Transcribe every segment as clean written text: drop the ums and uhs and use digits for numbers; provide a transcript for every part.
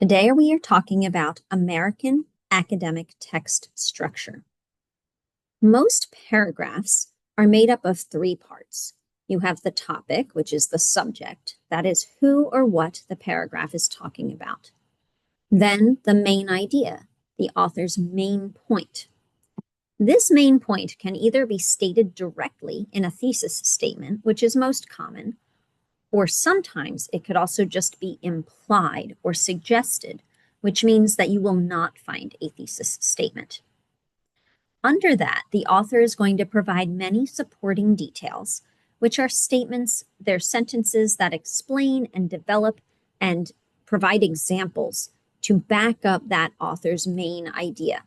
Today we are talking about American academic text structure. Most paragraphs are made up of three parts. You have the topic, which is the subject, that is who or what the paragraph is talking about. Then the main idea, the author's main point. This main point can either be stated directly in a thesis statement, which is most common, or sometimes it could also just be implied or suggested, which means that you will not find a thesis statement. Under that, the author is going to provide many supporting details, which are statements, they're sentences that explain and develop and provide examples to back up that author's main idea.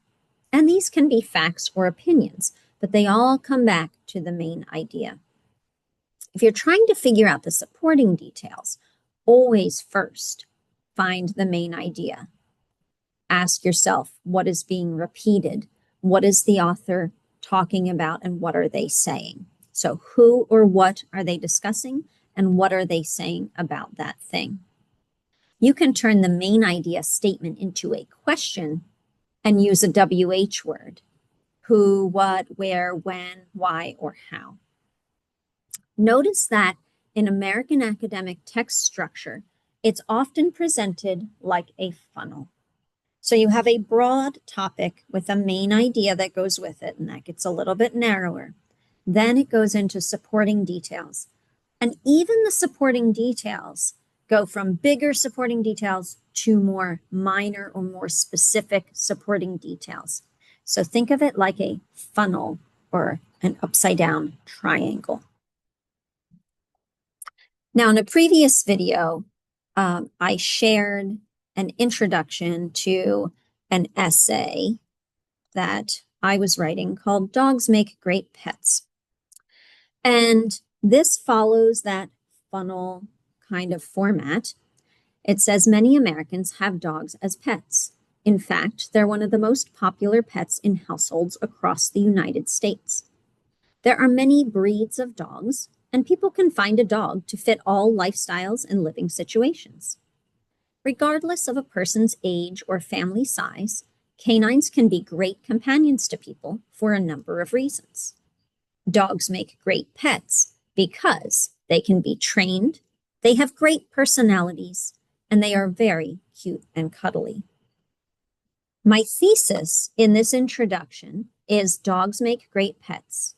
And these can be facts or opinions, but they all come back to the main idea. If you're trying to figure out the supporting details, always first find the main idea. Ask yourself, what is being repeated? What is the author talking about and what are they saying? So who or what are they discussing and what are they saying about that thing? You can turn the main idea statement into a question and use a WH word. Who, what, where, when, why, or how. Notice that in American academic text structure, it's often presented like a funnel. So you have a broad topic with a main idea that goes with it, and that gets a little bit narrower. Then it goes into supporting details. And even the supporting details go from bigger supporting details to more minor or more specific supporting details. So think of it like a funnel or an upside down triangle. Now, in a previous video, I shared an introduction to an essay that I was writing called Dogs Make Great Pets. And this follows that funnel kind of format. It says many Americans have dogs as pets. In fact, they're one of the most popular pets in households across the United States. There are many breeds of dogs, and people can find a dog to fit all lifestyles and living situations. Regardless of a person's age or family size, canines can be great companions to people for a number of reasons. Dogs make great pets because they can be trained, they have great personalities, and they are very cute and cuddly. My thesis in this introduction is dogs make great pets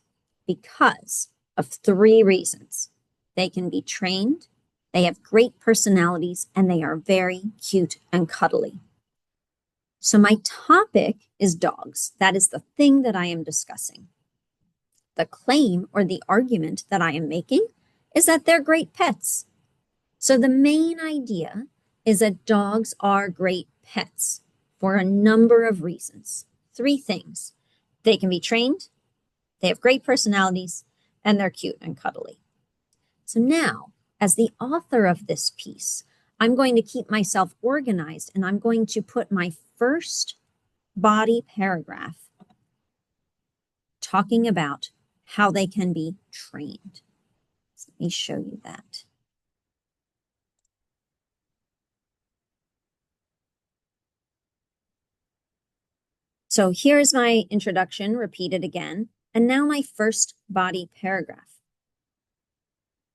because of three reasons. They can be trained, they have great personalities, and they are very cute and cuddly. So my topic is dogs. That is the thing that I am discussing. The claim or the argument that I am making is that they're great pets. So the main idea is that dogs are great pets for a number of reasons. Three things. They can be trained, they have great personalities, and they're cute and cuddly. So now, as the author of this piece, I'm going to keep myself organized and I'm going to put my first body paragraph talking about how they can be trained. So let me show you that. So here's my introduction, repeated again, and now my first body paragraph.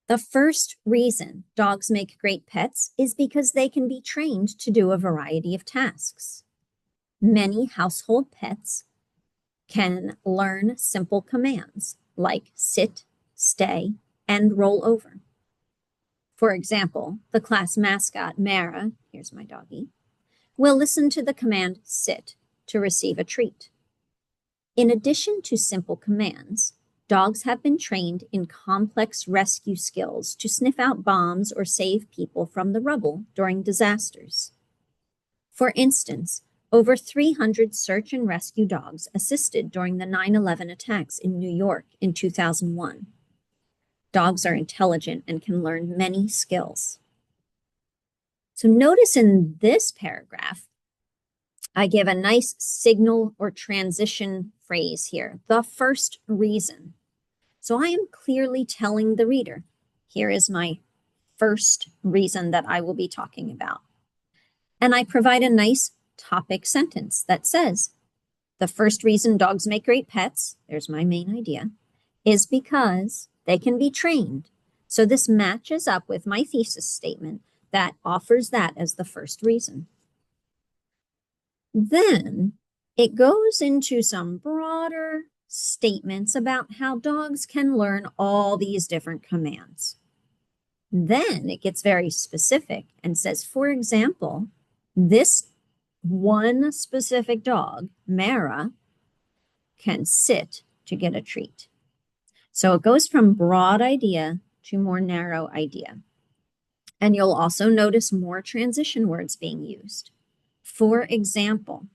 The first reason dogs make great pets is because they can be trained to do a variety of tasks. Many household pets can learn simple commands like sit, stay, and roll over. For example, the class mascot, Mara, here's my doggie, will listen to the command sit to receive a treat. In addition to simple commands, dogs have been trained in complex rescue skills to sniff out bombs or save people from the rubble during disasters. For instance, over 300 search and rescue dogs assisted during the 9/11 attacks in New York in 2001. Dogs are intelligent and can learn many skills. So notice in this paragraph, I give a nice signal or transition phrase here, the first reason. So I am clearly telling the reader, here is my first reason that I will be talking about. And I provide a nice topic sentence that says, the first reason dogs make great pets, there's my main idea, is because they can be trained. So this matches up with my thesis statement that offers that as the first reason. Then it goes into some broader statements about how dogs can learn all these different commands. Then it gets very specific and says, for example, this one specific dog, Mara, can sit to get a treat. So it goes from broad idea to more narrow idea. And you'll also notice more transition words being used. For example,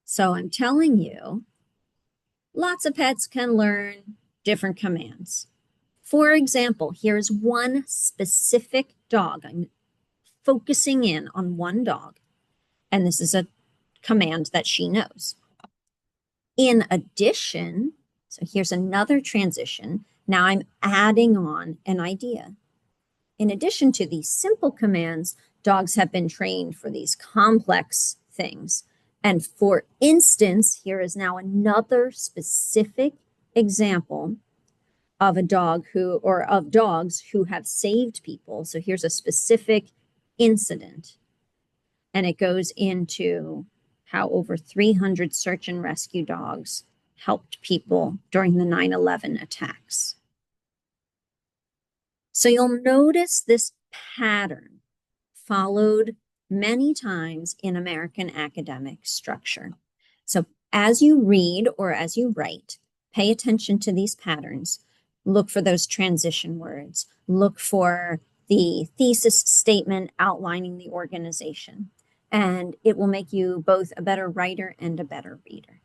so I'm telling you, lots of pets can learn different commands. For example, here's one specific dog. I'm focusing in on one dog, and this is a command that she knows. In addition, so here's another transition. Now I'm adding on an idea. In addition to these simple commands, dogs have been trained for these complex things. And for instance, here is now another specific example of a dog who, or of dogs who have saved people. So here's a specific incident. And it goes into how over 300 search and rescue dogs helped people during the 9/11 attacks. So you'll notice this pattern followed many times in American academic structure. So as you read or as you write, pay attention to these patterns. Look for those transition words. Look for the thesis statement outlining the organization. And it will make you both a better writer and a better reader.